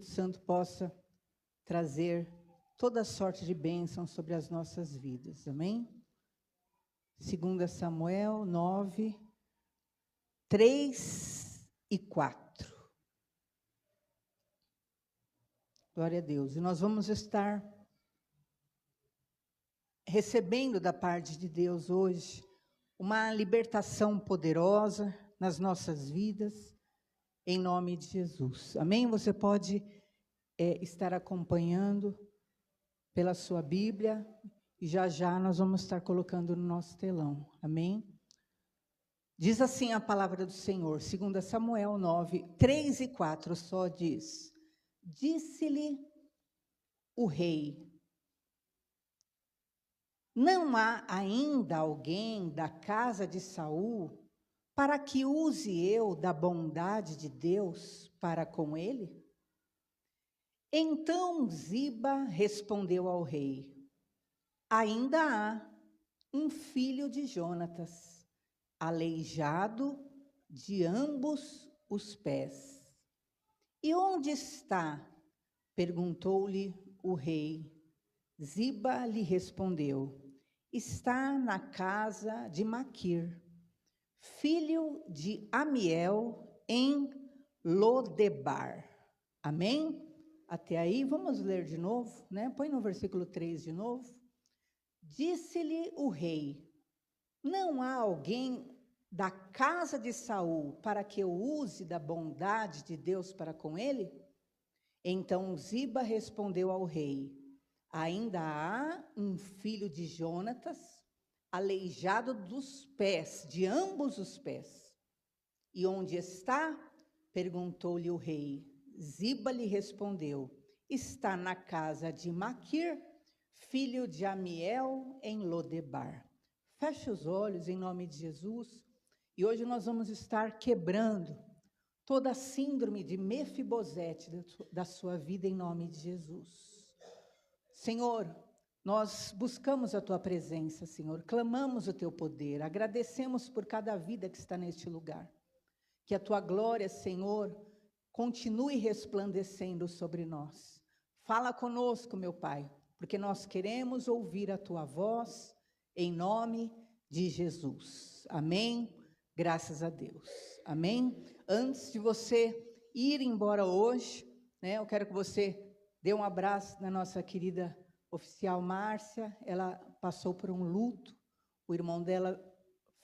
Santo possa trazer toda sorte de bênção sobre as nossas vidas, amém? 2 Samuel 9, 3 e 4. Glória a Deus. E nós vamos estar recebendo da parte de Deus hoje uma libertação poderosa nas nossas vidas, em nome de Jesus. Amém? Você pode estar acompanhando pela sua Bíblia e já nós vamos estar colocando no nosso telão. Amém? Diz assim a palavra do Senhor, 2 Samuel 9, 3 e 4, só diz: Disse-lhe o rei: não há ainda alguém da casa de Saul para que use eu da bondade de Deus para com ele? Então Ziba respondeu ao rei: ainda há um filho de Jonatas, aleijado de ambos os pés. E onde está? Perguntou-lhe o rei. Ziba lhe respondeu: está na casa de Maquir, filho de Amiel, em Lodebar. Amém? Até aí, vamos ler de novo, né? Põe no versículo 3 de novo. Disse-lhe o rei: não há alguém da casa de Saul para que eu use da bondade de Deus para com ele? Então Ziba respondeu ao rei: ainda há um filho de Jonatas, aleijado dos pés, de ambos os pés. E onde está? Perguntou-lhe o rei. Ziba lhe respondeu: está na casa de Maquir, filho de Amiel, em Lodebar. Feche os olhos em nome de Jesus. E hoje nós vamos estar quebrando toda a síndrome de Mefibosete da sua vida em nome de Jesus. Senhor, nós buscamos a Tua presença, Senhor, clamamos o Teu poder, agradecemos por cada vida que está neste lugar. Que a Tua glória, Senhor, continue resplandecendo sobre nós. Fala conosco, meu Pai, porque nós queremos ouvir a Tua voz, em nome de Jesus. Amém? Graças a Deus. Amém? Antes de você ir embora hoje, né, eu quero que você dê um abraço na nossa querida oficial Márcia. Ela passou por um luto, o irmão dela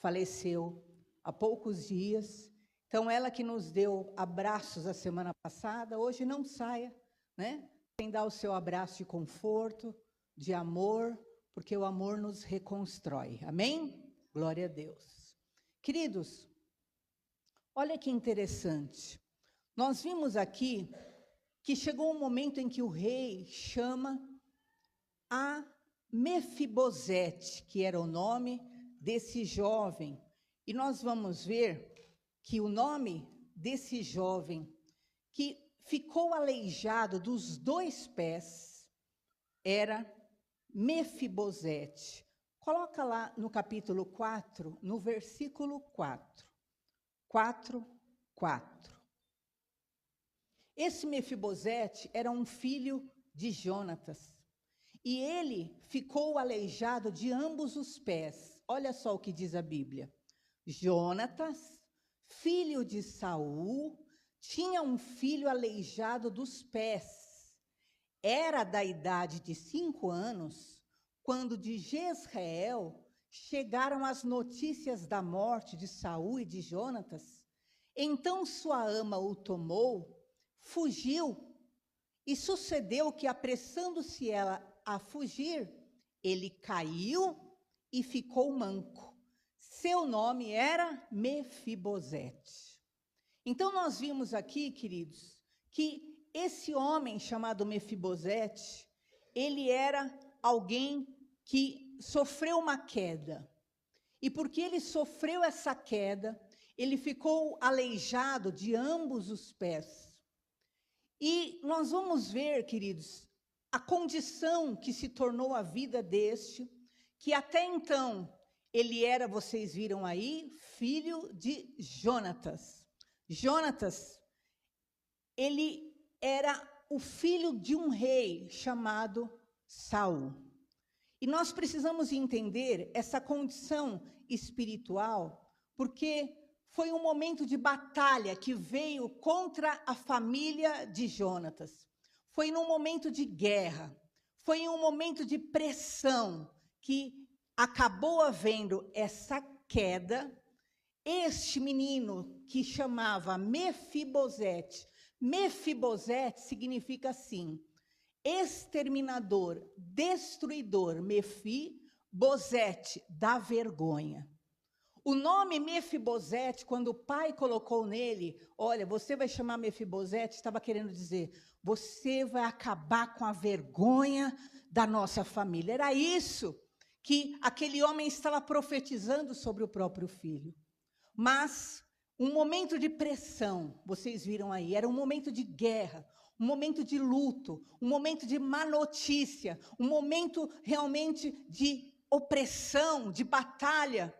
faleceu há poucos dias. Então, ela que nos deu abraços a semana passada, hoje não saia, né? Sem dar o seu abraço de conforto, de amor, porque o amor nos reconstrói. Amém? Glória a Deus. Queridos, olha que interessante. Nós vimos aqui que chegou um momento em que o rei chama a Mefibosete, que era o nome desse jovem. E nós vamos ver que o nome desse jovem que ficou aleijado dos dois pés era Mefibosete. Coloca lá no capítulo 4, no versículo 4. 4. Esse Mefibosete era um filho de Jonatas. E ele ficou aleijado de ambos os pés. Olha só o que diz a Bíblia. Jonatas, filho de Saul, tinha um filho aleijado dos pés. Era da idade de 5 anos, quando de Jezreel chegaram as notícias da morte de Saul e de Jonatas. Então sua ama o tomou, fugiu, e sucedeu que, apressando-se ela a fugir, ele caiu e ficou manco. Seu nome era Mefibosete. Então, nós vimos aqui, queridos, que esse homem chamado Mefibosete, ele era alguém que sofreu uma queda. E porque ele sofreu essa queda, ele ficou aleijado de ambos os pés. E nós vamos ver, queridos, a condição que se tornou a vida deste, que até então ele era, vocês viram aí, filho de Jonatas. Jonatas, ele era o filho de um rei chamado Saul. E nós precisamos entender essa condição espiritual, porque foi um momento de batalha que veio contra a família de Jonatas. Foi num momento de guerra, foi um momento de pressão que acabou havendo essa queda. Este menino que chamava Mefibosete, Mefibosete significa assim, exterminador, destruidor, Mefibosete, da vergonha. O nome Mefibosete, quando o pai colocou nele, olha, você vai chamar Mefibosete, estava querendo dizer, você vai acabar com a vergonha da nossa família. Era isso que aquele homem estava profetizando sobre o próprio filho. Mas um momento de pressão, vocês viram aí, era um momento de guerra, um momento de luto, um momento de má notícia, um momento realmente de opressão, de batalha.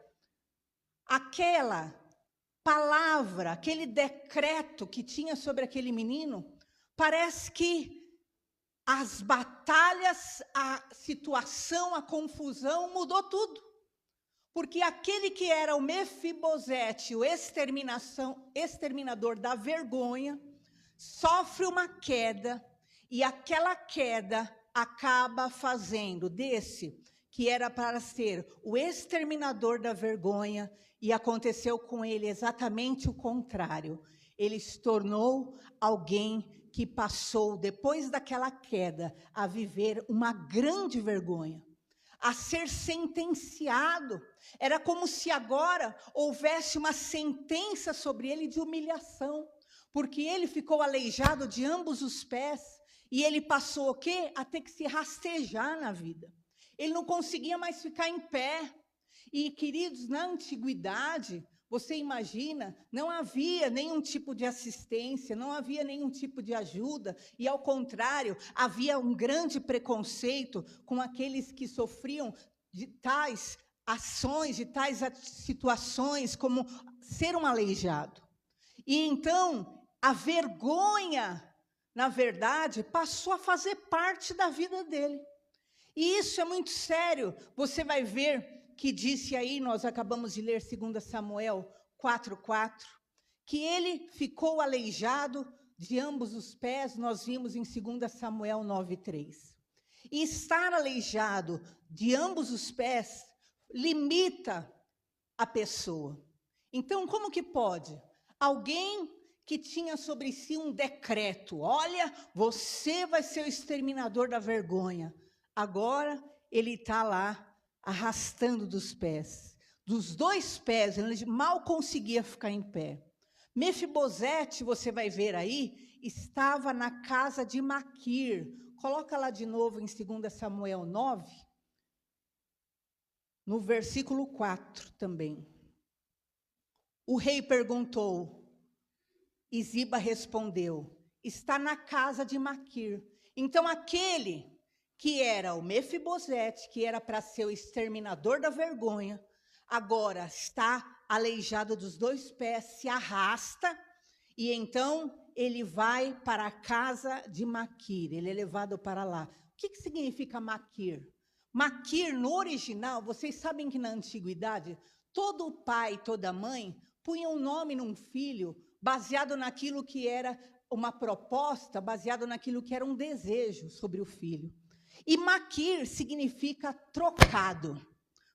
Aquela palavra, aquele decreto que tinha sobre aquele menino, parece que as batalhas, a situação, a confusão mudou tudo. Porque aquele que era o Mefibosete, o exterminador da vergonha, sofre uma queda, e aquela queda acaba fazendo desse, que era para ser o exterminador da vergonha, e aconteceu com ele exatamente o contrário. Ele se tornou alguém que passou, depois daquela queda, a viver uma grande vergonha, a ser sentenciado. Era como se agora houvesse uma sentença sobre ele de humilhação, porque ele ficou aleijado de ambos os pés, e ele passou o quê? A ter que se rastejar na vida. Ele não conseguia mais ficar em pé. E, queridos, na antiguidade, você imagina, não havia nenhum tipo de assistência, não havia nenhum tipo de ajuda, e, ao contrário, havia um grande preconceito com aqueles que sofriam de tais ações, de tais situações, como ser um aleijado. E, então, a vergonha, na verdade, passou a fazer parte da vida dele. E isso é muito sério. Você vai ver que disse aí, nós acabamos de ler 2 Samuel 4:4, que ele ficou aleijado de ambos os pés, nós vimos em 2 Samuel 9:3. E estar aleijado de ambos os pés limita a pessoa. Então, como que pode? Alguém que tinha sobre si um decreto, olha, você vai ser o exterminador da vergonha. Agora ele está lá, arrastando dos pés, dos dois pés, ele mal conseguia ficar em pé. Mefibosete, você vai ver aí, estava na casa de Maquir. Coloca lá de novo em 2 Samuel 9, no versículo 4 também. O rei perguntou, e Ziba respondeu, está na casa de Maquir. Então aquele que era o Mefibosete, que era para ser o exterminador da vergonha, agora está aleijado dos dois pés, se arrasta, e então ele vai para a casa de Maquir, ele é levado para lá. O que significa Maquir? Maquir, no original, vocês sabem que na antiguidade, todo pai, toda mãe, punha um nome num filho, baseado naquilo que era uma proposta, baseado naquilo que era um desejo sobre o filho. E Maquir significa trocado.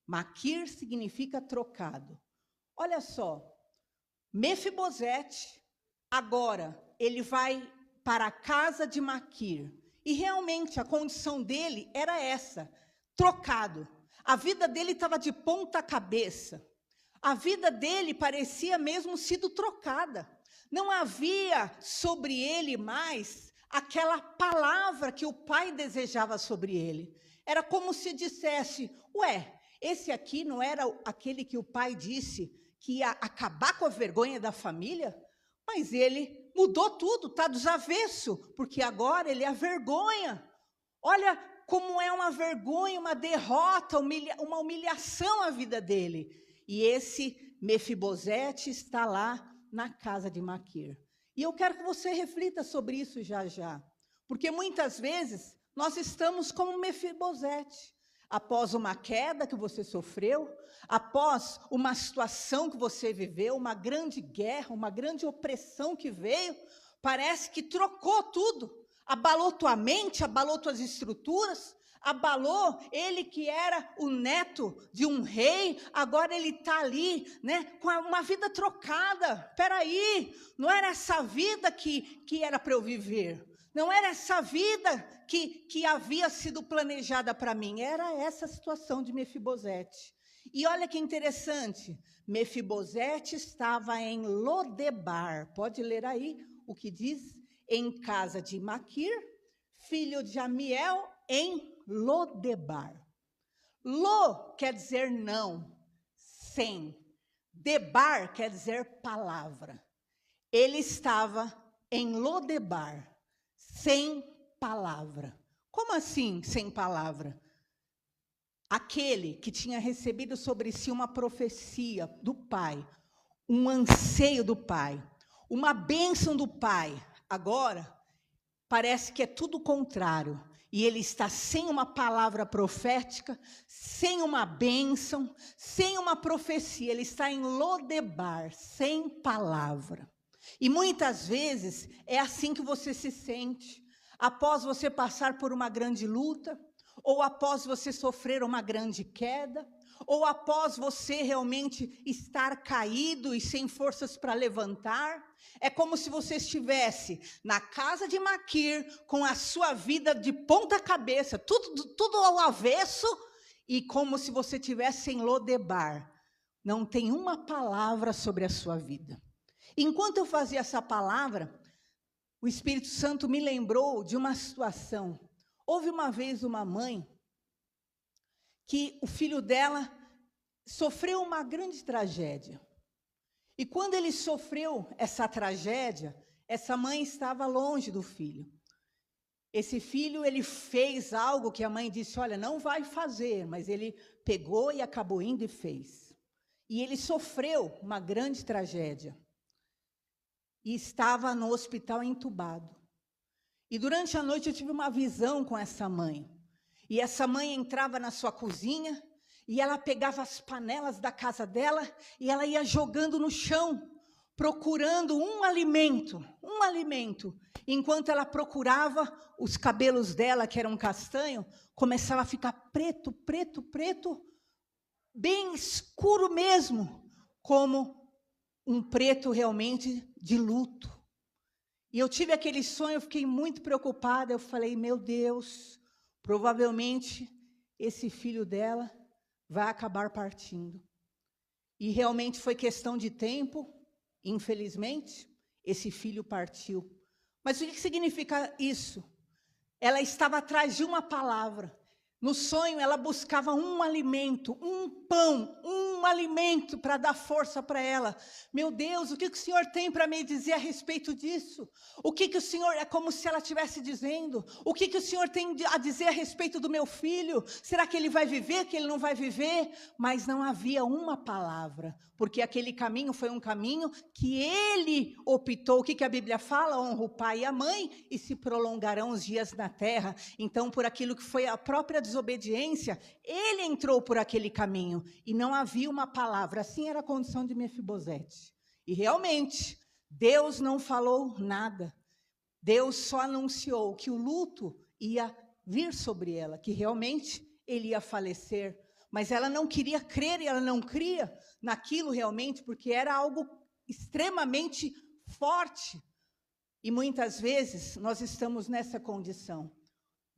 Maquir significa trocado. Olha só, Mefibosete, agora ele vai para a casa de Maquir. E realmente a condição dele era essa, trocado. A vida dele estava de ponta cabeça. A vida dele parecia mesmo sido trocada. Não havia sobre ele mais aquela palavra que o pai desejava sobre ele. Era como se dissesse, ué, esse aqui não era aquele que o pai disse que ia acabar com a vergonha da família? Mas ele mudou tudo, está dos avesso, porque agora ele é a vergonha. Olha como é uma vergonha, uma derrota, uma humilhação a vida dele. E esse Mefibosete está lá na casa de Maquir. E eu quero que você reflita sobre isso já já. Porque muitas vezes nós estamos como Mefibosete. Após uma queda que você sofreu, após uma situação que você viveu, uma grande guerra, uma grande opressão que veio, parece que trocou tudo. Abalou tua mente, abalou tuas estruturas, abalou ele que era o neto de um rei, agora ele está ali, né, com uma vida trocada. Espera aí, não era essa vida que era para eu viver. Não era essa vida que havia sido planejada para mim. Era essa situação de Mefibosete. E olha que interessante. Mefibosete estava em Lodebar. Pode ler aí o que diz? Em casa de Maquir, filho de Amiel, em Lodebar. Lo quer dizer não, sem. Debar quer dizer palavra. Ele estava em Lodebar. Sem palavra. Como assim, sem palavra? Aquele que tinha recebido sobre si uma profecia do Pai, um anseio do Pai, uma bênção do Pai, agora parece que é tudo o contrário. E ele está sem uma palavra profética, sem uma bênção, sem uma profecia. Ele está em Lodebar, sem palavra. E muitas vezes é assim que você se sente, após você passar por uma grande luta, ou após você sofrer uma grande queda, ou após você realmente estar caído e sem forças para levantar. É como se você estivesse na casa de Maquir, com a sua vida de ponta cabeça, tudo ao avesso, e como se você estivesse em Lodebar. Não tem uma palavra sobre a sua vida. Enquanto eu fazia essa palavra, o Espírito Santo me lembrou de uma situação. Houve uma vez uma mãe que o filho dela sofreu uma grande tragédia. E quando ele sofreu essa tragédia, essa mãe estava longe do filho. Esse filho, ele fez algo que a mãe disse, olha, não vai fazer, mas ele pegou e acabou indo e fez. E ele sofreu uma grande tragédia. E estava no hospital entubado. E durante a noite eu tive uma visão com essa mãe. E essa mãe entrava na sua cozinha, e ela pegava as panelas da casa dela, e ela ia jogando no chão, procurando um alimento. Enquanto ela procurava, os cabelos dela, que eram castanho, começavam a ficar preto, bem escuro mesmo, como um preto realmente de luto. E eu tive aquele sonho, eu fiquei muito preocupada, eu falei, meu Deus, provavelmente esse filho dela vai acabar partindo. E realmente foi questão de tempo, infelizmente, esse filho partiu. Mas o que significa isso? Ela estava atrás de uma palavra. No sonho, ela buscava um alimento, um pão, um alimento para dar força para ela. Meu Deus, o que o Senhor tem para me dizer a respeito disso? O que o Senhor, é como se ela estivesse dizendo, o que o Senhor tem a dizer a respeito do meu filho? Será que ele vai viver, que ele não vai viver? Mas não havia uma palavra, porque aquele caminho foi um caminho que ele optou. O que a Bíblia fala? Honra o pai e a mãe e se prolongarão os dias na terra. Então, por aquilo que foi a própria desobediência, ele entrou por aquele caminho e não havia uma palavra. Assim era a condição de Mefibosete. E realmente, Deus não falou nada. Deus só anunciou que o luto ia vir sobre ela, que realmente ele ia falecer. Mas ela não queria crer e ela não cria naquilo realmente, porque era algo extremamente forte. E muitas vezes nós estamos nessa condição.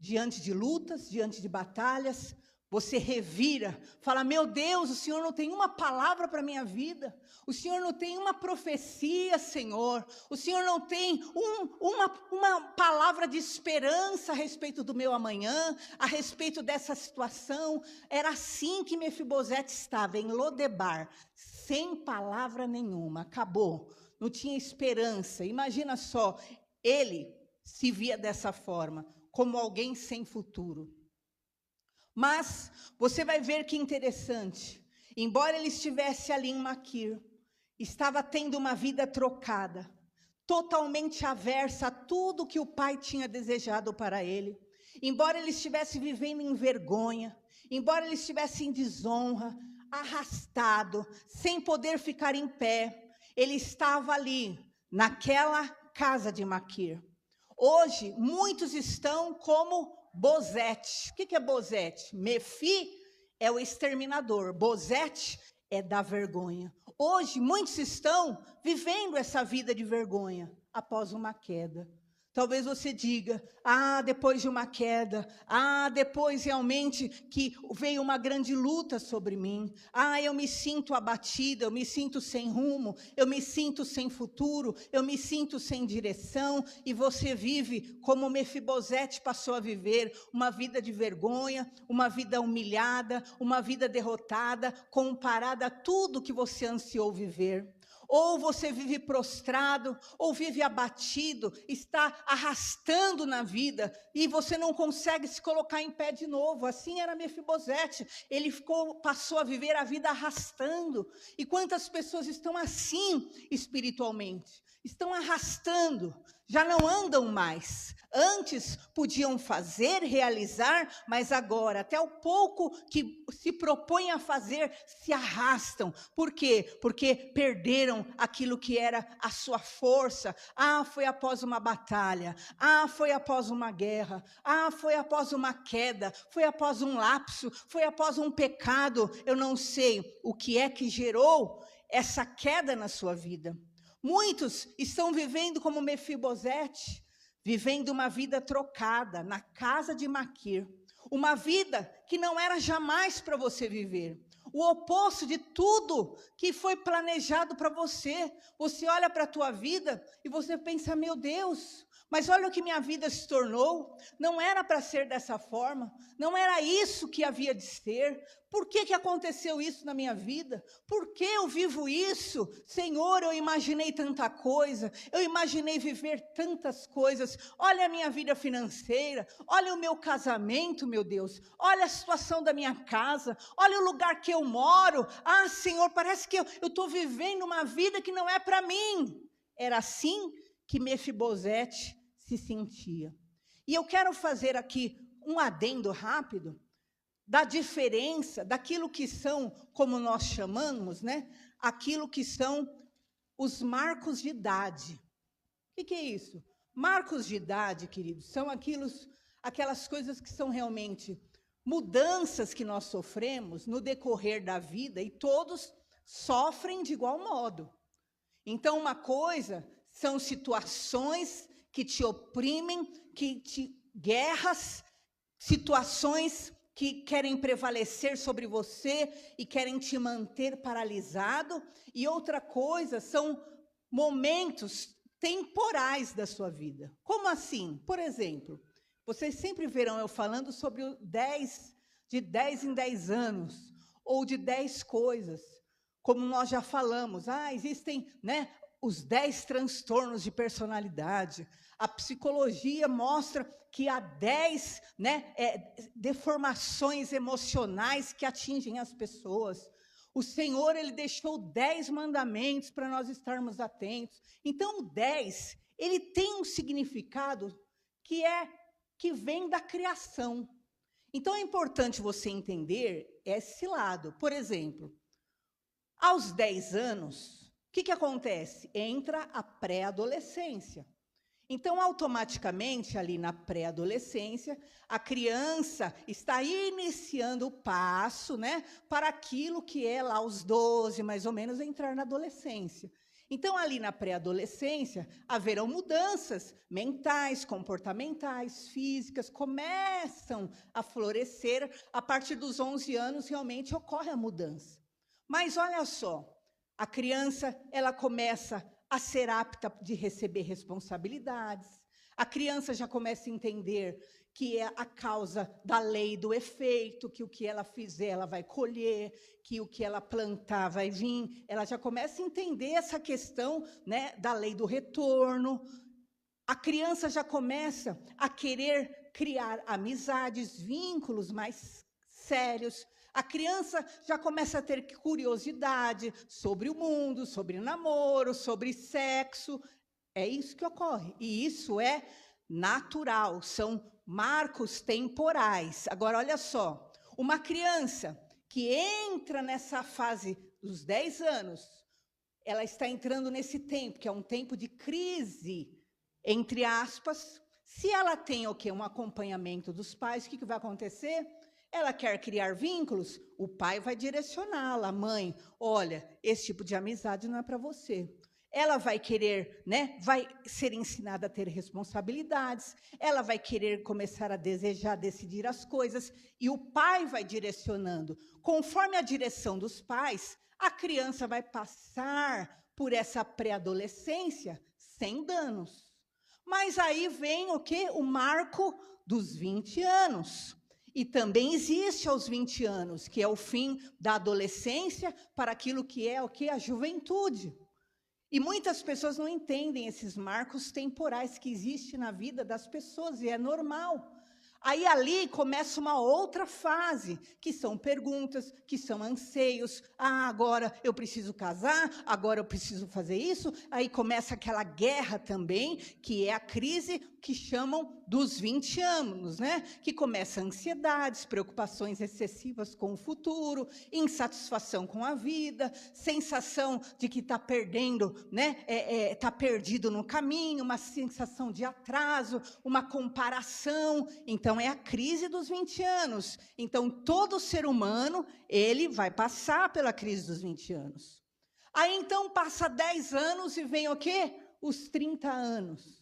Diante de lutas, diante de batalhas, você revira, fala, meu Deus, o Senhor não tem uma palavra para a minha vida, o Senhor não tem uma profecia, Senhor, o Senhor não tem uma palavra de esperança a respeito do meu amanhã, a respeito dessa situação. Era assim que Mefibosete estava, em Lodebar, sem palavra nenhuma, acabou, não tinha esperança. Imagina só, ele se via dessa forma, como alguém sem futuro. Mas você vai ver que interessante, embora ele estivesse ali em Maquir, estava tendo uma vida trocada. totalmente aversa a tudo que o pai tinha desejado para ele. Embora ele estivesse vivendo em vergonha, embora ele estivesse em desonra, arrastado, sem poder ficar em pé, ele estava ali, naquela casa de Maquir. Hoje, muitos estão como Bozete. O que é Bozete? Mefi é o exterminador, Bozete é da vergonha. Hoje, muitos estão vivendo essa vida de vergonha após uma queda. Talvez você diga, depois de uma queda, depois realmente que veio uma grande luta sobre mim, eu me sinto abatida, eu me sinto sem rumo, eu me sinto sem futuro, eu me sinto sem direção, e você vive como Mefibosete passou a viver, uma vida de vergonha, uma vida humilhada, uma vida derrotada, comparada a tudo que você ansiou viver. Ou você vive prostrado, ou vive abatido, está arrastando na vida, e você não consegue se colocar em pé de novo. Assim era Mefibosete, ele passou a viver a vida arrastando. E quantas pessoas estão assim espiritualmente? Estão arrastando, já não andam mais. Antes podiam fazer, realizar, mas agora, até o pouco que se propõem a fazer, se arrastam. Por quê? Porque perderam aquilo que era a sua força. Foi após uma batalha. Foi após uma guerra. Foi após uma queda. Foi após um lapso. Foi após um pecado. Eu não sei o que é que gerou essa queda na sua vida. Muitos estão vivendo como Mefibosete, vivendo uma vida trocada na casa de Maquir, uma vida que não era jamais para você viver, o oposto de tudo que foi planejado para você. Você olha para a tua vida e você pensa, meu Deus, mas olha o que minha vida se tornou, não era para ser dessa forma, não era isso que havia de ser. Por que aconteceu isso na minha vida? Por que eu vivo isso? Senhor, eu imaginei tanta coisa, eu imaginei viver tantas coisas. Olha a minha vida financeira, olha o meu casamento, meu Deus, olha a situação da minha casa, olha o lugar que eu moro. Senhor, parece que eu estou vivendo uma vida que não é para mim. Era assim que Mefibosete se sentia. E eu quero fazer aqui um adendo rápido da diferença daquilo que são, como nós chamamos, aquilo que são os marcos de idade. O que é isso? Marcos de idade, queridos, são aquelas coisas que são realmente mudanças que nós sofremos no decorrer da vida, e todos sofrem de igual modo. Então, uma coisa são situações que te oprimem, guerras, situações que querem prevalecer sobre você e querem te manter paralisado. E outra coisa são momentos temporais da sua vida. Como assim? Por exemplo, vocês sempre verão eu falando sobre de 10 em 10 anos, ou de 10 coisas. Como nós já falamos, existem, os 10 transtornos de personalidade. A psicologia mostra que há 10 deformações emocionais que atingem as pessoas. O Senhor, Ele deixou 10 mandamentos para nós estarmos atentos. Então, o 10, ele tem um significado que vem da criação. Então, é importante você entender esse lado. Por exemplo, aos 10 anos, o que acontece? Entra a pré-adolescência. Então, automaticamente, ali na pré-adolescência, a criança está iniciando o passo, para aquilo que é lá aos 12, mais ou menos, entrar na adolescência. Então, ali na pré-adolescência, haverão mudanças mentais, comportamentais, físicas, começam a florescer. A partir dos 11 anos, realmente ocorre a mudança. Mas olha só, a criança, ela começa a ser apta de receber responsabilidades. A criança já começa a entender que é a causa da lei do efeito, que o que ela fizer, ela vai colher, que o que ela plantar vai vir. Ela já começa a entender essa questão, da lei do retorno. A criança já começa a querer criar amizades, vínculos mais sérios. A criança já começa a ter curiosidade sobre o mundo, sobre namoro, sobre sexo. É isso que ocorre. E isso é natural, são marcos temporais. Agora, olha só, uma criança que entra nessa fase dos 10 anos, ela está entrando nesse tempo, que é um tempo de crise, entre aspas. Se ela tem o quê? Um acompanhamento dos pais, o que vai acontecer? Ela quer criar vínculos, o pai vai direcioná-la, mãe, olha, esse tipo de amizade não é para você. Ela vai querer, né? Vai ser ensinada a ter responsabilidades, ela vai querer começar a desejar, decidir as coisas, e o pai vai direcionando. Conforme a direção dos pais, a criança vai passar por essa pré-adolescência sem danos. Mas aí vem o quê? O marco dos 20 anos. E também existe aos 20 anos, que é o fim da adolescência para aquilo que é o quê? A juventude. E muitas pessoas não entendem esses marcos temporais que existem na vida das pessoas, e é normal. Aí ali começa uma outra fase, que são perguntas, que são anseios. Ah, agora eu preciso casar, agora eu preciso fazer isso. Aí começa aquela guerra também, que é a crise que chamam dos 20 anos, né? Que começa ansiedades, preocupações excessivas com o futuro, insatisfação com a vida, sensação de que está perdendo, né? Está perdido no caminho, uma sensação de atraso, uma comparação. Então, é a crise dos 20 anos. Então, todo ser humano, ele vai passar pela crise dos 20 anos. Aí, então, passa 10 anos e vem o quê? Os 30 anos.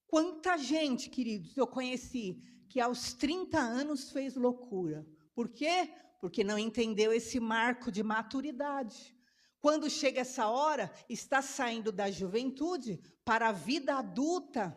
Quanta gente, queridos, eu conheci que aos 30 anos fez loucura. Por quê? Porque não entendeu esse marco de maturidade. Quando chega essa hora, está saindo da juventude para a vida adulta,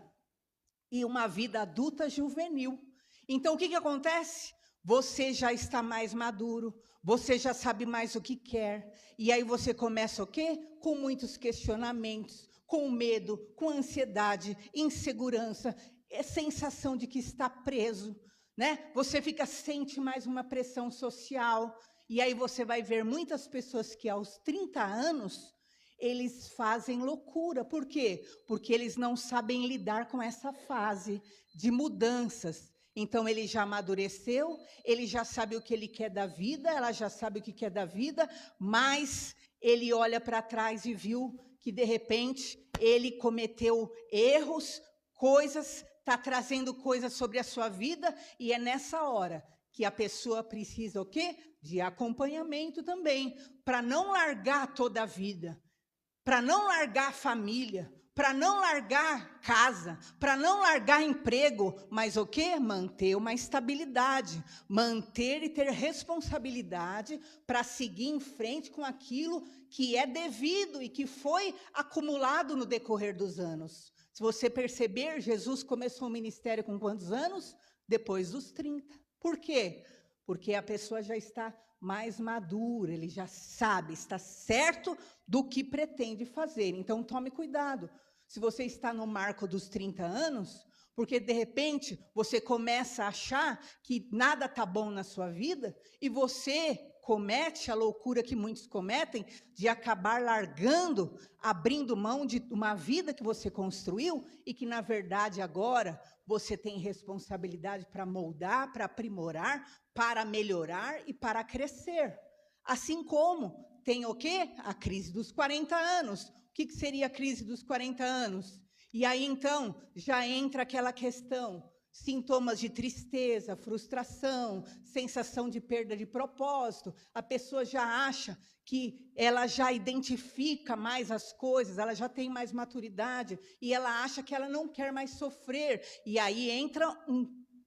e uma vida adulta juvenil. Então, o que acontece? Você já está mais maduro, você já sabe mais o que quer, e aí você começa o quê? Com muitos questionamentos, com medo, com ansiedade, insegurança, sensação de que está preso, né? Você sente mais uma pressão social, e aí você vai ver muitas pessoas que aos 30 anos, eles fazem loucura. Por quê? Porque eles não sabem lidar com essa fase de mudanças. Então, ele já amadureceu, ele já sabe o que ele quer da vida, ela já sabe o que quer da vida, mas ele olha para trás e viu que, de repente, ele cometeu erros, coisas, está trazendo coisas sobre a sua vida, e é nessa hora que a pessoa precisa o quê? De acompanhamento também, para não largar toda a vida, para não largar a família, para não largar casa, para não largar emprego, mas o quê? Manter uma estabilidade, manter e ter responsabilidade para seguir em frente com aquilo que é devido e que foi acumulado no decorrer dos anos. Se você perceber, Jesus começou o ministério com quantos anos? Depois dos 30. Por quê? Porque a pessoa já está mais madura, ele já sabe, está certo do que pretende fazer. Então, tome cuidado. Se você está no marco dos 30 anos, porque, de repente, você começa a achar que nada está bom na sua vida e você comete a loucura que muitos cometem de acabar largando, abrindo mão de uma vida que você construiu e que, na verdade, agora você tem responsabilidade para moldar, para aprimorar, para melhorar e para crescer. Assim como tem o quê? A crise dos 40 anos. O que seria a crise dos 40 anos? E aí, então, já entra aquela questão, sintomas de tristeza, frustração, sensação de perda de propósito. A pessoa já acha que ela já identifica mais as coisas, ela já tem mais maturidade, e ela acha que ela não quer mais sofrer. E aí entra um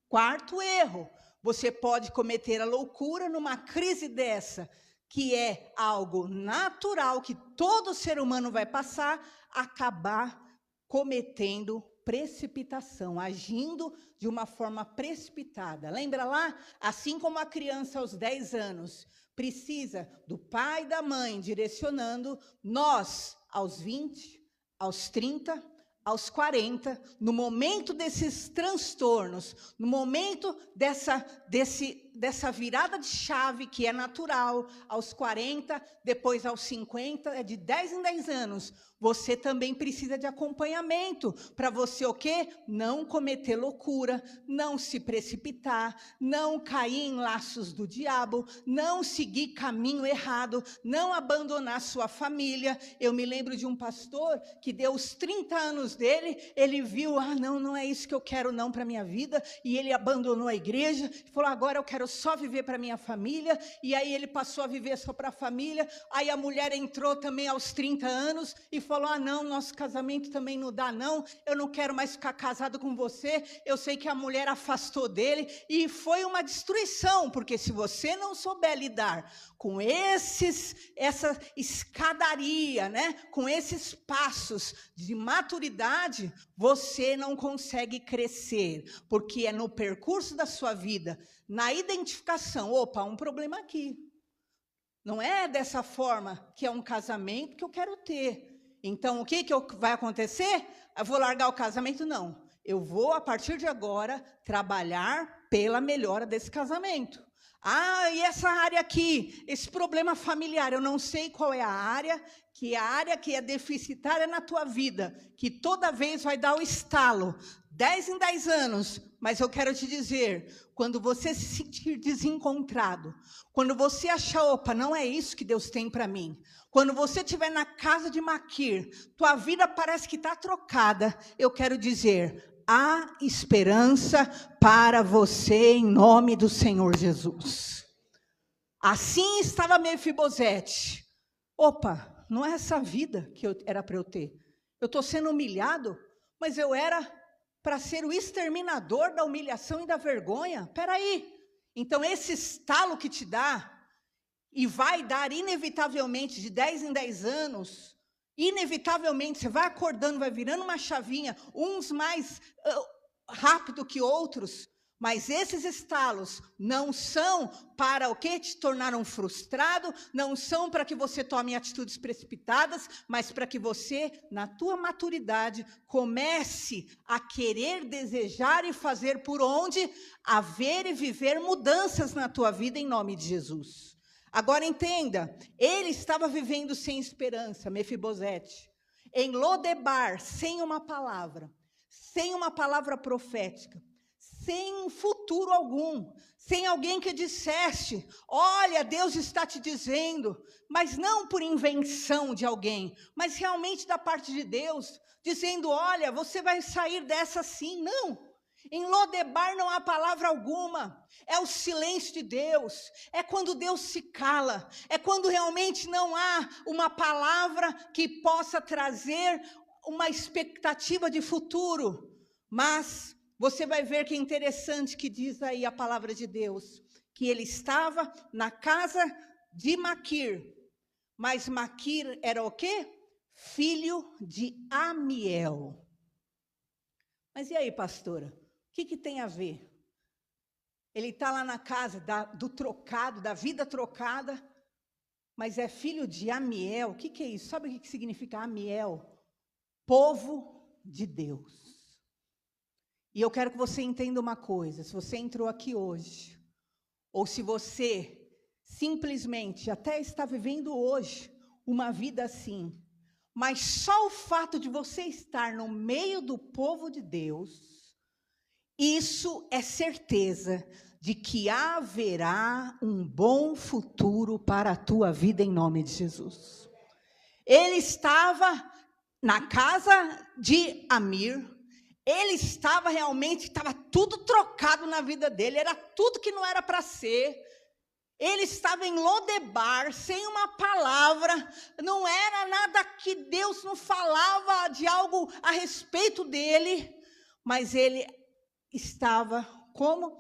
quarto erro. Você pode cometer a loucura numa crise dessa, que é algo natural, que todo ser humano vai passar, acabar cometendo precipitação, agindo de uma forma precipitada. Lembra lá? Assim como a criança aos 10 anos precisa do pai e da mãe direcionando, nós, aos 20, aos 30, aos 40, no momento desses transtornos, no momento desse dessa virada de chave que é natural, aos 40, depois aos 50, é de 10 em 10 anos, você também precisa de acompanhamento para você o quê? Não cometer loucura, não se precipitar, não cair em laços do diabo, não seguir caminho errado, não abandonar sua família. Eu me lembro de um pastor que deu os 30 anos dele, ele viu, não é isso que eu quero não para a minha vida, e ele abandonou a igreja, falou, agora eu quero só viver para a minha família, e aí ele passou a viver só para a família, aí a mulher entrou também aos 30 anos, e falou, não, nosso casamento também não dá não, eu não quero mais ficar casado com você, eu sei que a mulher afastou dele, e foi uma destruição, porque se você não souber lidar com essa escadaria, né, com esses passos de maturidade, você não consegue crescer, porque é no percurso da sua vida, na identificação, um problema aqui, não é dessa forma que é um casamento que eu quero ter. Então, o que vai acontecer? Eu vou largar o casamento? Não. Eu vou, a partir de agora, trabalhar pela melhora desse casamento. E essa área aqui, esse problema familiar, eu não sei qual é a área que é deficitária na tua vida, que toda vez vai dar o estalo, 10 em 10 anos, mas eu quero te dizer, quando você se sentir desencontrado, quando você achar, não é isso que Deus tem para mim, quando você estiver na casa de Maquir, tua vida parece que está trocada, eu quero dizer, há esperança para você em nome do Senhor Jesus. Assim estava Mefibosete. Não é essa vida que era para eu ter. Eu estou sendo humilhado, mas eu era para ser o exterminador da humilhação e da vergonha. Espera aí. Então, esse estalo que te dá, e vai dar inevitavelmente de 10 em 10 anos, inevitavelmente, você vai acordando, vai virando uma chavinha, uns mais rápido que outros, mas esses estalos não são para o que te tornar um frustrado, não são para que você tome atitudes precipitadas, mas para que você, na tua maturidade, comece a querer, desejar e fazer por onde haver e viver mudanças na tua vida em nome de Jesus. Agora entenda, ele estava vivendo sem esperança, Mefibosete, em Lodebar, sem uma palavra profética, sem futuro algum, sem alguém que dissesse, olha, Deus está te dizendo, mas não por invenção de alguém, mas realmente da parte de Deus, dizendo, olha, você vai sair dessa sim, não. Em Lodebar não há palavra alguma, é o silêncio de Deus, é quando Deus se cala, é quando realmente não há uma palavra que possa trazer uma expectativa de futuro. Mas você vai ver que é interessante que diz aí a palavra de Deus, que ele estava na casa de Maquir, mas Maquir era o quê? Filho de Amiel. Mas e aí, pastora? O que tem a ver? Ele está lá na casa do trocado, da vida trocada, mas é filho de Amiel. O que é isso? Sabe o que significa Amiel? Povo de Deus. E eu quero que você entenda uma coisa, se você entrou aqui hoje, ou se você simplesmente até está vivendo hoje uma vida assim, mas só o fato de você estar no meio do povo de Deus, isso é certeza de que haverá um bom futuro para a tua vida em nome de Jesus. Ele estava na casa de Amir, ele estava realmente, estava tudo trocado na vida dele, era tudo que não era para ser. Ele estava em Lodebar, sem uma palavra, não era nada que Deus não falava de algo a respeito dele, mas ele estava como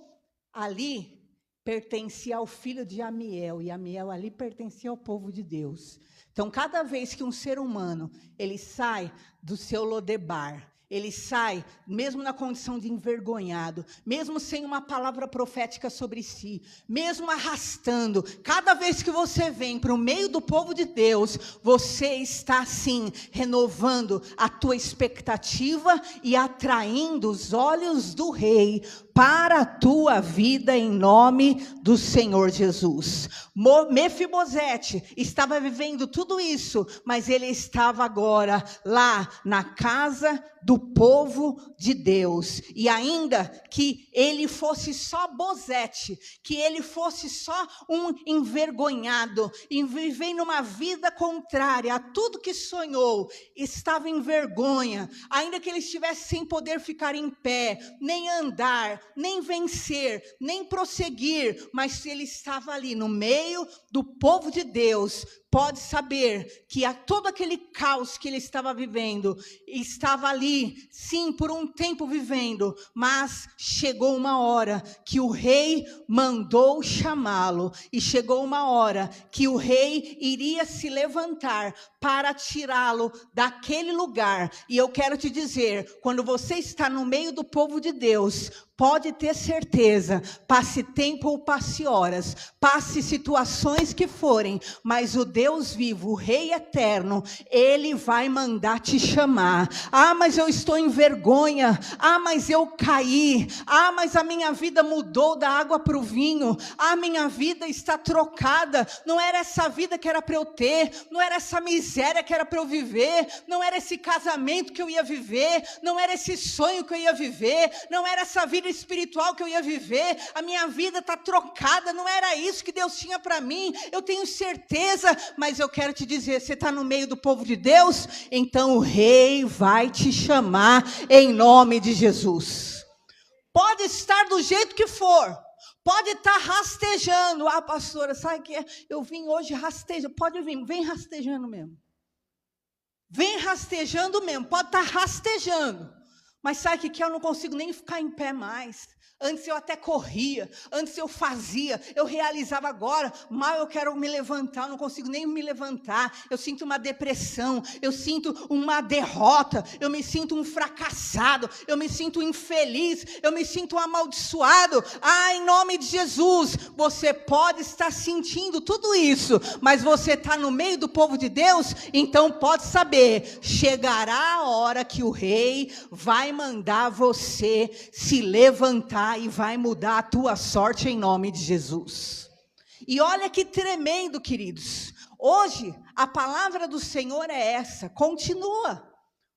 ali pertencia ao filho de Amiel, e Amiel ali pertencia ao povo de Deus. Então, cada vez que um ser humano, ele sai do seu Lodebar, ele sai, mesmo na condição de envergonhado, mesmo sem uma palavra profética sobre si, mesmo arrastando, cada vez que você vem para o meio do povo de Deus, você está, sim, renovando a tua expectativa e atraindo os olhos do rei para a tua vida em nome do Senhor Jesus. Mefibosete estava vivendo tudo isso, mas ele estava agora lá na casa do povo de Deus. E ainda que ele fosse só Bozete, que ele fosse só um envergonhado, e vivendo uma vida contrária a tudo que sonhou, estava em vergonha, ainda que ele estivesse sem poder ficar em pé, nem andar, nem vencer, nem prosseguir, mas se ele estava ali no meio do povo de Deus, pode saber que todo aquele caos que ele estava vivendo, estava ali, sim, por um tempo vivendo, mas chegou uma hora que o rei mandou chamá-lo, e chegou uma hora que o rei iria se levantar para tirá-lo daquele lugar. E eu quero te dizer, quando você está no meio do povo de Deus, pode ter certeza, passe tempo ou passe horas, passe situações que forem, mas o Deus vivo, o Rei eterno, Ele vai mandar te chamar. Ah, mas eu estou em vergonha. Ah, mas eu caí. Ah, mas a minha vida mudou da água para o vinho. Ah, minha vida está trocada. Não era essa vida que era para eu ter, não era essa miséria que era para eu viver, não era esse casamento que eu ia viver, não era esse sonho que eu ia viver, não era essa vida espiritual que eu ia viver, a minha vida está trocada, não era isso que Deus tinha para mim, eu tenho certeza, mas eu quero te dizer, você está no meio do povo de Deus, então o rei vai te chamar em nome de Jesus. Pode estar do jeito que for, pode estar rastejando. Ah, pastora, sabe que eu vim hoje rastejando, pode vir, vem rastejando mesmo. Vem rastejando mesmo, pode estar rastejando. Mas sabe que eu não consigo nem ficar em pé mais. Antes eu até corria, antes eu fazia, eu realizava. Agora, mal eu quero me levantar, eu não consigo nem me levantar. Eu sinto uma depressão, eu sinto uma derrota, eu me sinto um fracassado, eu me sinto infeliz, eu me sinto amaldiçoado. Ah, em nome de Jesus, você pode estar sentindo tudo isso, mas você está no meio do povo de Deus, então pode saber, chegará a hora que o rei vai mandar você se levantar e vai mudar a tua sorte em nome de Jesus. E olha que tremendo, queridos. Hoje, a palavra do Senhor é essa. Continua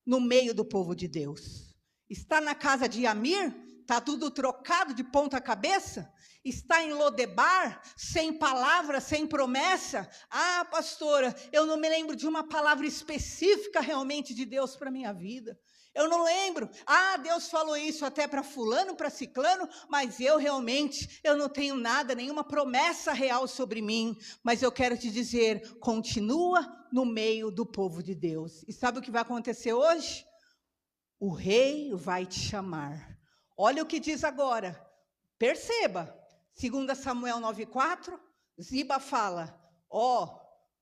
no meio do povo de Deus. Está na casa de Amir? Está tudo trocado de ponta cabeça? Está em Lodebar? Sem palavra, sem promessa? Ah, pastora, eu não me lembro de uma palavra específica realmente de Deus para a minha vida. Eu não lembro. Ah, Deus falou isso até para fulano, para ciclano, mas eu realmente, eu não tenho nada, nenhuma promessa real sobre mim. Mas eu quero te dizer, continua no meio do povo de Deus. E sabe o que vai acontecer hoje? O rei vai te chamar. Olha o que diz agora. Perceba, 2 Samuel 9,4, Ziba fala,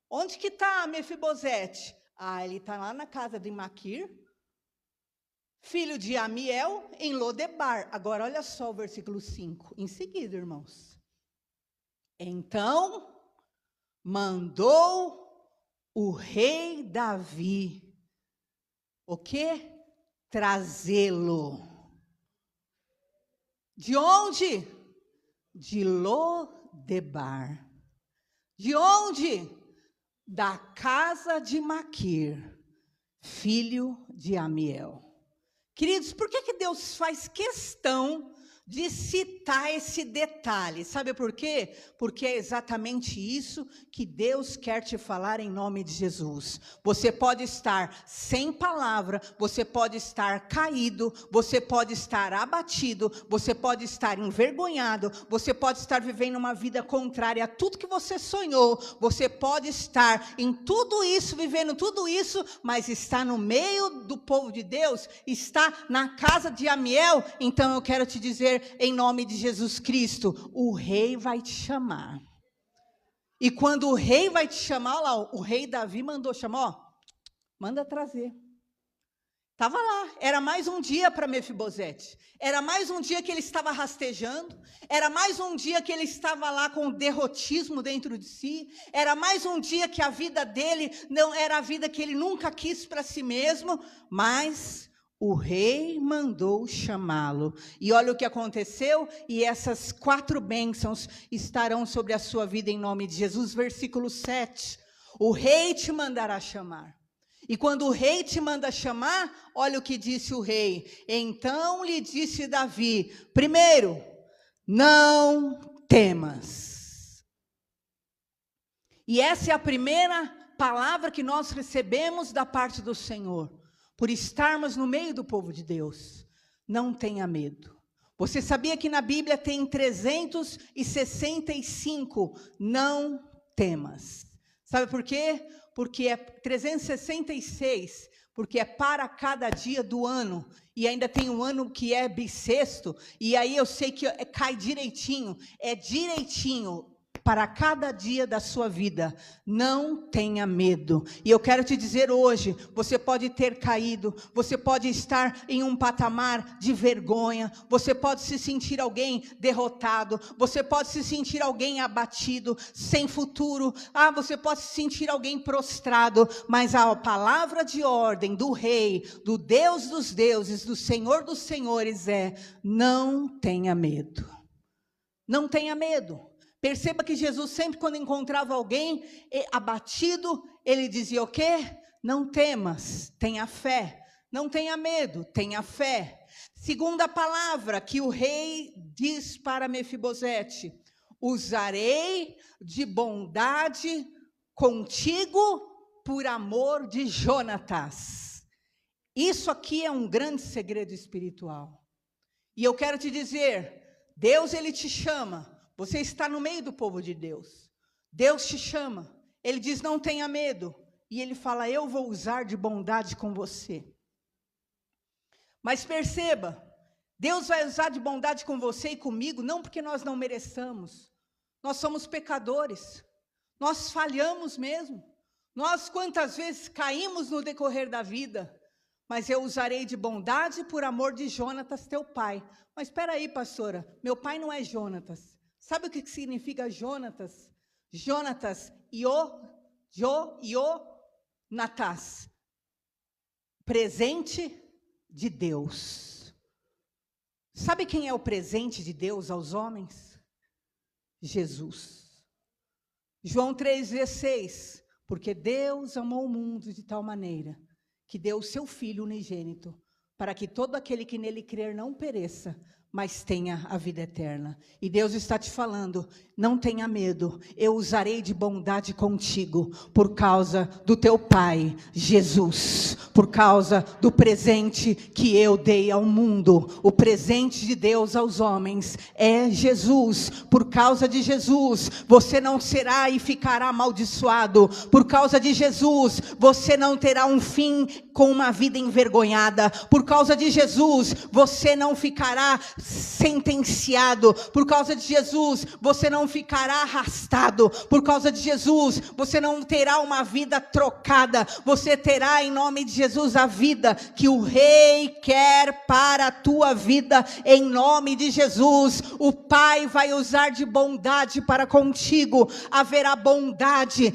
onde que está Mefibosete? Ah, ele está lá na casa de Maquir, filho de Amiel, em Lodebar. Agora, olha só o versículo 5, em seguida, irmãos. Então, mandou o rei Davi, o quê? Trazê-lo. De onde? De Lodebar. De onde? Da casa de Maquir, filho de Amiel. Queridos, por que Deus faz questão de citar esse detalhe? Sabe por quê? Porque é exatamente isso que Deus quer te falar em nome de Jesus. Você pode estar sem palavra, você pode estar caído, você pode estar abatido, você pode estar envergonhado, você pode estar vivendo uma vida contrária a tudo que você sonhou, você pode estar em tudo isso, vivendo tudo isso, mas está no meio do povo de Deus, está na casa de Amiel. Então eu quero te dizer, em nome de Jesus Cristo, o rei vai te chamar. E quando o rei vai te chamar, lá, o rei Davi mandou chamar, manda trazer. Estava lá, era mais um dia para Mefibosete, era mais um dia que ele estava rastejando, era mais um dia que ele estava lá com derrotismo dentro de si, era mais um dia que a vida dele não era a vida que ele nunca quis para si mesmo, mas o rei mandou chamá-lo. E olha o que aconteceu, e essas 4 bênçãos estarão sobre a sua vida em nome de Jesus. Versículo 7, o rei te mandará chamar. E quando o rei te manda chamar, olha o que disse o rei. Então lhe disse Davi, primeiro, não temas. E essa é a primeira palavra que nós recebemos da parte do Senhor, por estarmos no meio do povo de Deus. Não tenha medo. Você sabia que na Bíblia tem 365 não temas? Sabe por quê? Porque é 366, porque é para cada dia do ano, e ainda tem um ano que é bissexto, e aí eu sei que cai direitinho, é direitinho, para cada dia da sua vida. Não tenha medo. E eu quero te dizer hoje, você pode ter caído, você pode estar em um patamar de vergonha, você pode se sentir alguém derrotado, você pode se sentir alguém abatido, sem futuro, você pode se sentir alguém prostrado, mas a palavra de ordem do rei, do Deus dos deuses, do Senhor dos senhores é: não tenha medo. Não tenha medo. Perceba que Jesus sempre, quando encontrava alguém abatido, ele dizia o quê? Não temas, tenha fé. Não tenha medo, tenha fé. Segunda palavra que o rei diz para Mefibosete: usarei de bondade contigo por amor de Jonatas. Isso aqui é um grande segredo espiritual. E eu quero te dizer, Deus, ele te chama. Você está no meio do povo de Deus. Deus te chama. Ele diz: não tenha medo. E ele fala: eu vou usar de bondade com você. Mas perceba, Deus vai usar de bondade com você e comigo, não porque nós não mereçamos. Nós somos pecadores. Nós falhamos mesmo. Nós quantas vezes caímos no decorrer da vida. Mas eu usarei de bondade por amor de Jonatas, teu pai. Mas espera aí, pastora, meu pai não é Jonatas. Sabe o que significa Jonatas? Jonatas, Natas. Presente de Deus. Sabe quem é o presente de Deus aos homens? Jesus. João 3,16. Porque Deus amou o mundo de tal maneira que deu o seu Filho unigênito, para que todo aquele que nele crer não pereça, mas tenha a vida eterna. E Deus está te falando: não tenha medo, eu usarei de bondade contigo, por causa do teu Pai, Jesus, por causa do presente que eu dei ao mundo. O presente de Deus aos homens é Jesus. Por causa de Jesus, você não será e ficará amaldiçoado. Por causa de Jesus, você não terá um fim com uma vida envergonhada. Por causa de Jesus, você não ficará sentenciado. Por causa de Jesus, você não ficará arrastado. Por causa de Jesus, você não terá uma vida trocada. Você terá em nome de Jesus a vida que o Rei quer para a tua vida, em nome de Jesus. O Pai vai usar de bondade para contigo. Haverá bondade.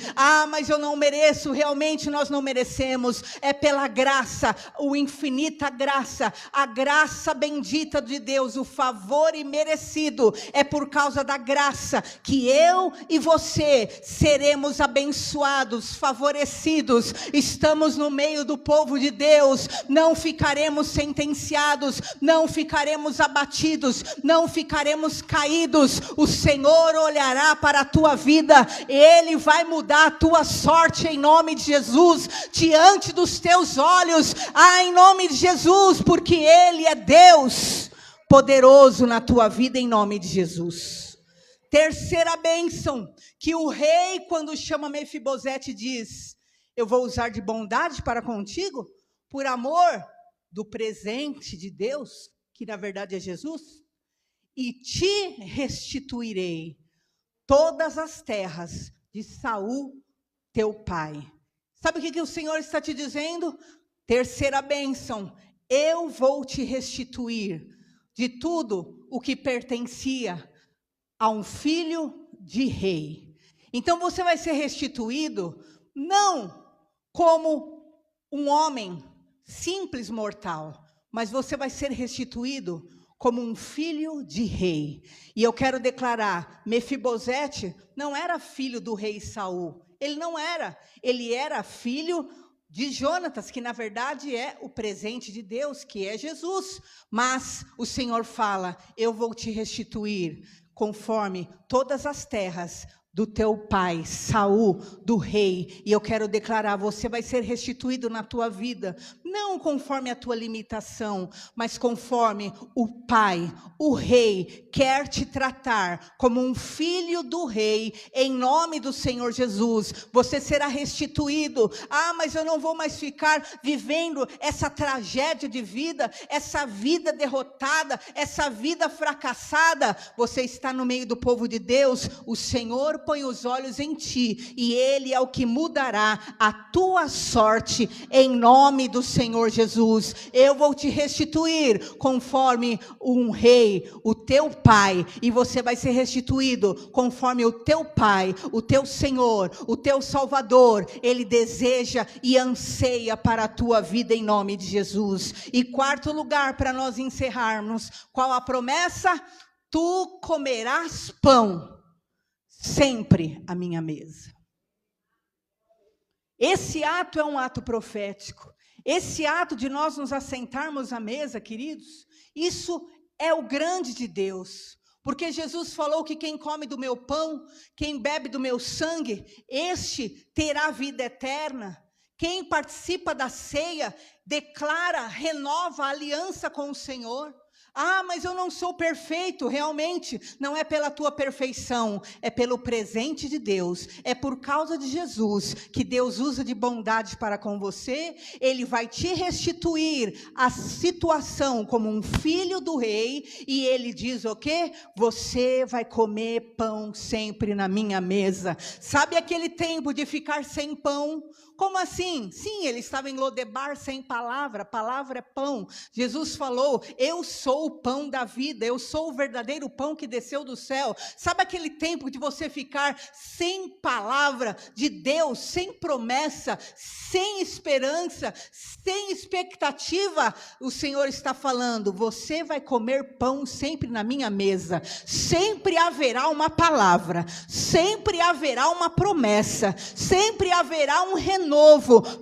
Mas eu não mereço. Realmente nós não merecemos. É pela graça, o infinita graça, a graça bendita de Deus, o favor imerecido. É por causa da graça que eu e você seremos abençoados, favorecidos. Estamos no meio do povo de Deus. Não ficaremos sentenciados, não ficaremos abatidos, não ficaremos caídos. O Senhor olhará para a tua vida, Ele vai mudar a tua sorte em nome de Jesus, diante dos teus olhos, em nome de Jesus, porque Ele é Deus poderoso na tua vida, em nome de Jesus. Terceira bênção, que o rei, quando chama Mefibosete, diz: eu vou usar de bondade para contigo, por amor do presente de Deus, que na verdade é Jesus, e te restituirei todas as terras de Saul, teu pai. Sabe o que o Senhor está te dizendo? Terceira bênção: eu vou te restituir de tudo o que pertencia a um filho de rei. Então você vai ser restituído não como um homem simples mortal, mas você vai ser restituído como um filho de rei. E eu quero declarar, Mefibosete não era filho do rei Saul. Ele não era. Ele era filho de Jonatas, que na verdade é o presente de Deus, que é Jesus. Mas o Senhor fala, eu vou te restituir conforme todas as terras do teu pai, Saul, do rei. E eu quero declarar, você vai ser restituído na tua vida, não conforme a tua limitação, mas conforme o pai, o rei, quer te tratar como um filho do rei, em nome do Senhor Jesus. Você será restituído. Ah, mas eu não vou mais ficar vivendo essa tragédia de vida, essa vida derrotada, essa vida fracassada. Você está no meio do povo de Deus, o Senhor põe os olhos em ti, e Ele é o que mudará a tua sorte, em nome do Senhor Jesus. Eu vou te restituir conforme um rei, o teu pai, e você vai ser restituído conforme o teu pai, o teu Senhor, o teu Salvador, Ele deseja e anseia para a tua vida, em nome de Jesus. E quarto lugar, para nós encerrarmos, qual a promessa? Tu comerás pão sempre à minha mesa. Esse ato é um ato profético. Esse ato de nós nos assentarmos à mesa, queridos, isso é o grande de Deus. Porque Jesus falou que quem come do meu pão, quem bebe do meu sangue, este terá vida eterna. Quem participa da ceia, declara, renova a aliança com o Senhor. Ah, mas eu não sou perfeito, realmente, não é pela tua perfeição, é pelo presente de Deus, é por causa de Jesus, que Deus usa de bondade para com você. Ele vai te restituir a situação como um filho do rei, e Ele diz o quê? Você vai comer pão sempre na minha mesa. Sabe aquele tempo de ficar sem pão? Como assim? Sim, ele estava em Lodebar sem palavra, a palavra é pão. Jesus falou, eu sou o pão da vida, eu sou o verdadeiro pão que desceu do céu. Sabe aquele tempo de você ficar sem palavra de Deus, sem promessa, sem esperança, sem expectativa? O Senhor está falando, você vai comer pão sempre na minha mesa. Sempre haverá uma palavra, sempre haverá uma promessa, sempre haverá um renovo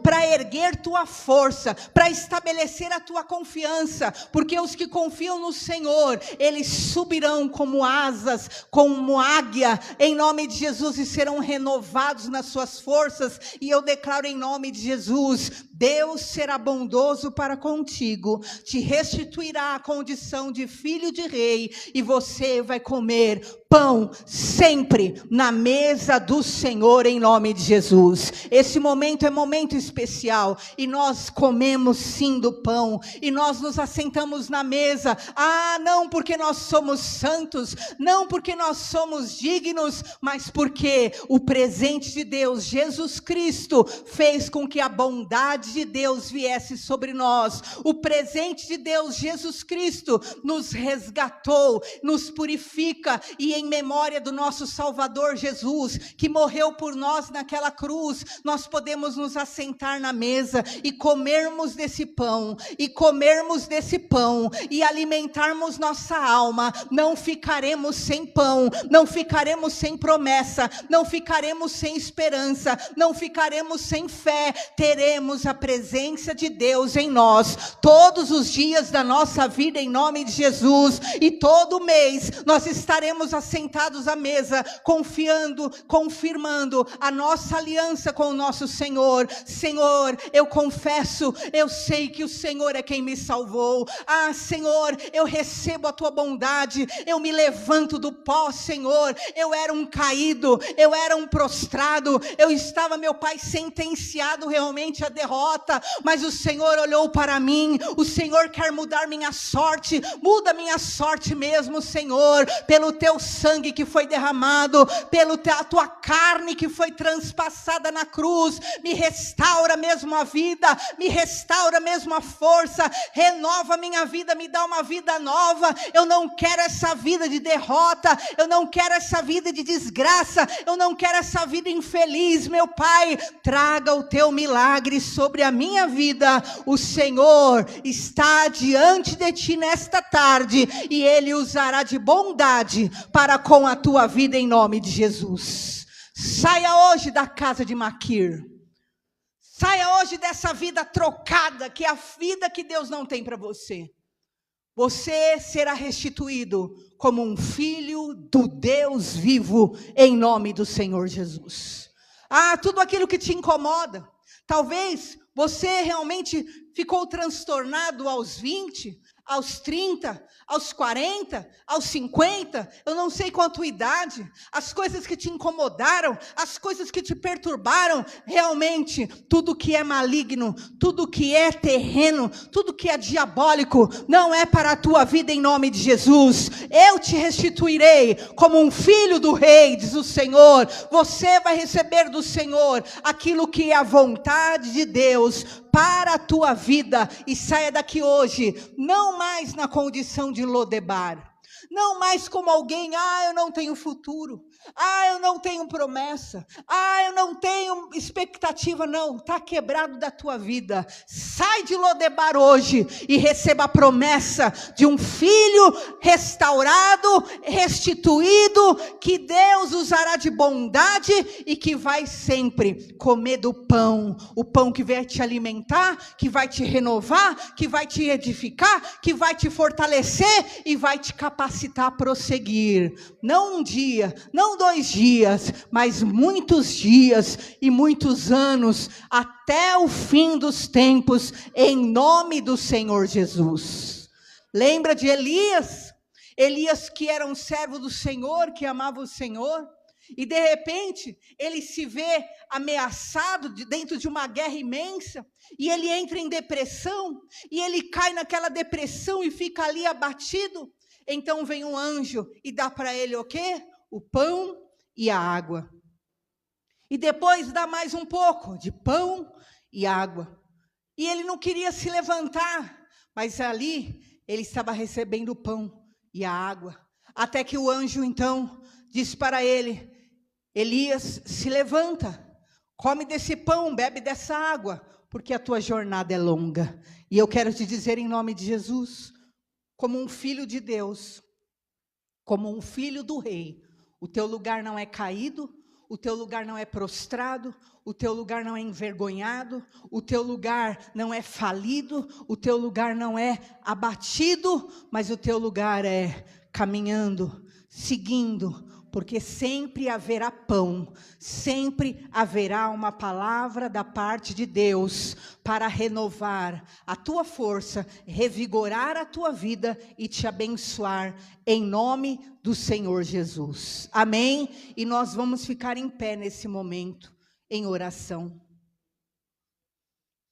para erguer tua força, para estabelecer a tua confiança, porque os que confiam no Senhor, eles subirão como asas, como águia, em nome de Jesus, e serão renovados nas suas forças. E eu declaro em nome de Jesus, Deus será bondoso para contigo, te restituirá a condição de filho de rei, e você vai comer pão sempre na mesa do Senhor, em nome de Jesus. Esse momento é momento especial, e nós comemos sim do pão, e nós nos assentamos na mesa. Ah, não porque nós somos santos, não porque nós somos dignos, mas porque o presente de Deus, Jesus Cristo, fez com que a bondade de Deus viesse sobre nós. O presente de Deus, Jesus Cristo, nos resgatou, nos purifica, e em memória do nosso Salvador Jesus, que morreu por nós naquela cruz, nós podemos nos assentar na mesa e comermos desse pão, e alimentarmos nossa alma. Não ficaremos sem pão, não ficaremos sem promessa, não ficaremos sem esperança, não ficaremos sem fé. Teremos a presença de Deus em nós todos os dias da nossa vida, em nome de Jesus. E todo mês nós estaremos assentados à mesa, confiando, confirmando a nossa aliança com o nosso Senhor. Senhor, eu confesso, eu sei que o Senhor é quem me salvou. Ah, Senhor, eu recebo a tua bondade, eu me levanto do pó, Senhor. Eu era um caído, eu era um prostrado, eu estava, meu Pai, sentenciado realmente à derrota, mas o Senhor olhou para mim. O Senhor quer mudar minha sorte, muda minha sorte mesmo, Senhor, pelo teu sangue que foi derramado, pela tua carne que foi transpassada na cruz. Me restaura mesmo a vida, me restaura mesmo a força, renova minha vida, me dá uma vida nova. Eu não quero essa vida de derrota, eu não quero essa vida de desgraça, eu não quero essa vida infeliz. Meu Pai, traga o teu milagre sobre sobre a minha vida, o Senhor está diante de ti nesta tarde, e Ele usará de bondade para com a tua vida em nome de Jesus. Saia hoje da casa de Maquir. Saia hoje dessa vida trocada, que é a vida que Deus não tem para você. Você será restituído como um filho do Deus vivo, em nome do Senhor Jesus. Tudo aquilo que te incomoda, talvez você realmente ficou transtornado aos 20, aos 30, aos 40, aos 50, eu não sei qual a tua idade, as coisas que te incomodaram, as coisas que te perturbaram, realmente, tudo que é maligno, tudo que é terreno, tudo que é diabólico, não é para a tua vida em nome de Jesus. Eu te restituirei como um filho do rei, diz o Senhor. Você vai receber do Senhor aquilo que é a vontade de Deus para a tua vida, e saia daqui hoje, não mais na condição de Lodebar, não mais como alguém, eu não tenho futuro, eu não tenho promessa, eu não tenho expectativa, não, está quebrado da tua vida. Sai de Lodebar hoje e receba a promessa de um filho restaurado, restituído, que Deus usará de bondade e que vai sempre comer do pão, o pão que vai te alimentar, que vai te renovar, que vai te edificar, que vai te fortalecer e vai te capacitar a prosseguir. Não um dia, não 2 dias, mas muitos dias e muitos anos, até o fim dos tempos, em nome do Senhor Jesus. Lembra de Elias? Elias, que era um servo do Senhor, que amava o Senhor, e de repente ele se vê ameaçado dentro de uma guerra imensa, e ele entra em depressão, e ele cai naquela depressão e fica ali abatido. Então vem um anjo e dá para ele o quê? O pão e a água. E depois dá mais um pouco de pão e água. E ele não queria se levantar, mas ali ele estava recebendo o pão e a água. Até que o anjo então diz para ele: Elias, se levanta, come desse pão, bebe dessa água, porque a tua jornada é longa. E eu quero te dizer em nome de Jesus, como um filho de Deus, como um filho do rei, o teu lugar não é caído, o teu lugar não é prostrado, o teu lugar não é envergonhado, o teu lugar não é falido, o teu lugar não é abatido, mas o teu lugar é caminhando, seguindo, porque sempre haverá pão, sempre haverá uma palavra da parte de Deus para renovar a tua força, revigorar a tua vida e te abençoar em nome do Senhor Jesus. Amém? E nós vamos ficar em pé nesse momento, em oração.